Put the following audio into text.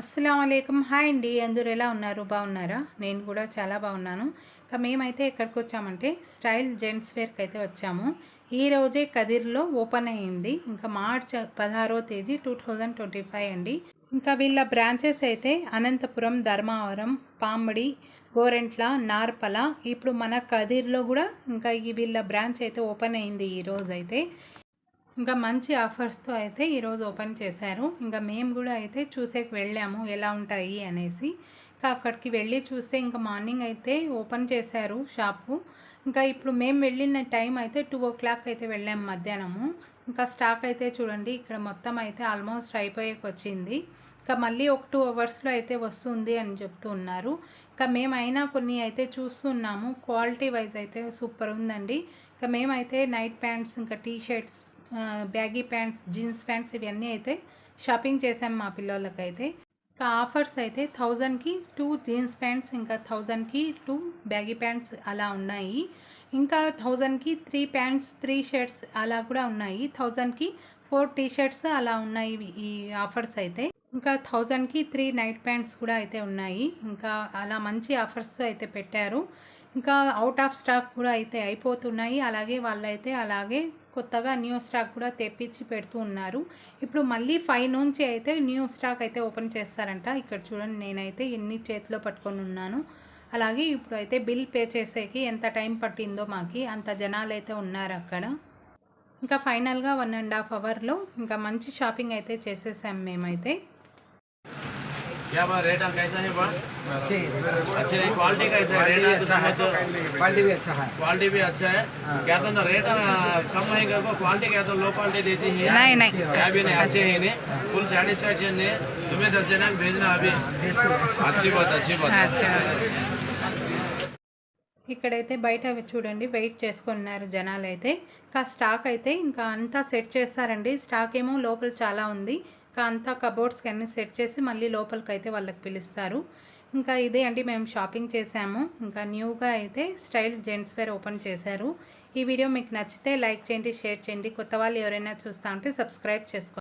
అస్సలాముఅలైకుం. Hi అండి. అందరూ ఎలా ఉన్నారు? బాగున్నారా? నేను కూడా చాలా బాగున్నాను. మేమైతే ఎక్కడికి వచ్చామంటే స్టైల్ జెంట్స్ వేర్కి అయితే వచ్చాము. ఈ రోజే కదిర్లో ఓపెన్ అయ్యింది. ఇంకా మార్చ్ 16వ తేదీ 2025 అండి. ఇంకా వీళ్ళ బ్రాంచెస్ అయితే అనంతపురం, ధర్మవరం, పాంబడి, గోరెంట్ల, నార్పల, ఇప్పుడు మన కదిర్లో కూడా ఇంకా వీళ్ళ బ్రాంచ్ అయితే ఓపెన్ అయింది ఈరోజు అయితే. ఇంకా మంచి ఆఫర్స్తో అయితే ఈరోజు ఓపెన్ చేశారు. ఇంకా మేము కూడా అయితే చూసేకి వెళ్ళాము ఎలా ఉంటాయి అనేసి. ఇంకా అక్కడికి వెళ్ళి చూస్తే ఇంకా మార్నింగ్ అయితే ఓపెన్ చేశారు షాపు. ఇంకా ఇప్పుడు మేము వెళ్ళిన టైం అయితే 2 o'clock అయితే వెళ్ళాము మధ్యాహ్నము. ఇంకా స్టాక్ అయితే చూడండి ఇక్కడ మొత్తం అయితే ఆల్మోస్ట్ అయిపోయేకి వచ్చింది. ఇంకా మళ్ళీ ఒక 2 అవర్స్లో అయితే వస్తుంది అని చెప్తూ ఉన్నారు. ఇంకా మేమైనా కొన్ని అయితే చూస్తున్నాము. క్వాలిటీ వైజ్ అయితే సూపర్ ఉందండి. ఇంకా మేమైతే నైట్ ప్యాంట్స్, ఇంకా T shirts, baggy pants, jeans pants ఇవన్నీ అయితే షాపింగ్ చేసాం మా పిల్లలకైతే. ఇంకా ఆఫర్స్ అయితే 1000కి 2 జీన్స్ ప్యాంట్స్, ఇంకా 1000కి 2 బ్యాగీ ప్యాంట్స్ అలా ఉన్నాయి. ఇంకా 1000కి 3 ప్యాంట్స్, 3 షర్ట్స్ అలా కూడా ఉన్నాయి. 1000కి 4 టీ షర్ట్స్ అలా ఉన్నాయి ఈ ఆఫర్స్ అయితే. ఇంకా 1000కి 3 నైట్ ప్యాంట్స్ కూడా అయితే ఉన్నాయి. ఇంకా అలా మంచి ఆఫర్స్ అయితే పెట్టారు. ఇంకా అవుట్ ఆఫ్ స్టాక్ కూడా అయితే అయిపోతున్నాయి. అలాగే వాళ్ళైతే అలాగే కొత్తగా న్యూ స్టాక్ కూడా తెప్పించి పెడుతూ ఉన్నారు. ఇప్పుడు మళ్ళీ 5 నుంచి అయితే న్యూ స్టాక్ అయితే ఓపెన్ చేస్తారంట. ఇక్కడ చూడండి నేనైతే ఎన్ని చేతిలో పట్టుకొని ఉన్నాను. అలాగే ఇప్పుడు అయితే బిల్ పే చేసేకి ఎంత టైం పట్టిందో మాకి అంత జనాలు అయితే ఉన్నారు అక్కడ. ఇంకా ఫైనల్గా 1.5 అవర్లో ఇంకా మంచి షాపింగ్ అయితే చేసేసాం మేమైతే. क्या बात रेट कैसा है बा अच्छे नहीं क्वालिटी कैसा है रेट क्वालिटी भी अच्छा है क्वालिटी भी अच्छा है क्या तो ना रेट कम है कर को क्वालिटी क्या तो लो क्वालिटी देती है नहीं क्या भी नहीं अच्छे ही नहीं फुल सेटिस्फेक्शन नहीं तुम्हें 10 जना भेजना अभी अच्छी बात ఇక్కడైతే బయట చూడండి వెయిట్ చేసుకున్నారు జనాలు అయితే. ఇంకా స్టాక్ అయితే ఇంకా అంతా సెట్ చేస్తారండి. స్టాక్ ఏమో లోపల చాలా ఉంది. ఇంకా అంతా కబోర్డ్స్కి అన్నీ సెట్ చేసి మళ్ళీ లోపలికి అయితే వాళ్ళకి పిలుస్తారు. ఇంకా ఇదే అండి మేము షాపింగ్ చేసాము. ఇంకా న్యూగా అయితే స్టైల్ జెంట్స్ వేర్ ఓపెన్ చేశారు. ఈ వీడియో మీకు నచ్చితే లైక్ చేయండి, షేర్ చేయండి. కొత్త వాళ్ళు ఎవరైనా చూస్తూ ఉంటే సబ్స్క్రైబ్ చేసుకోండి.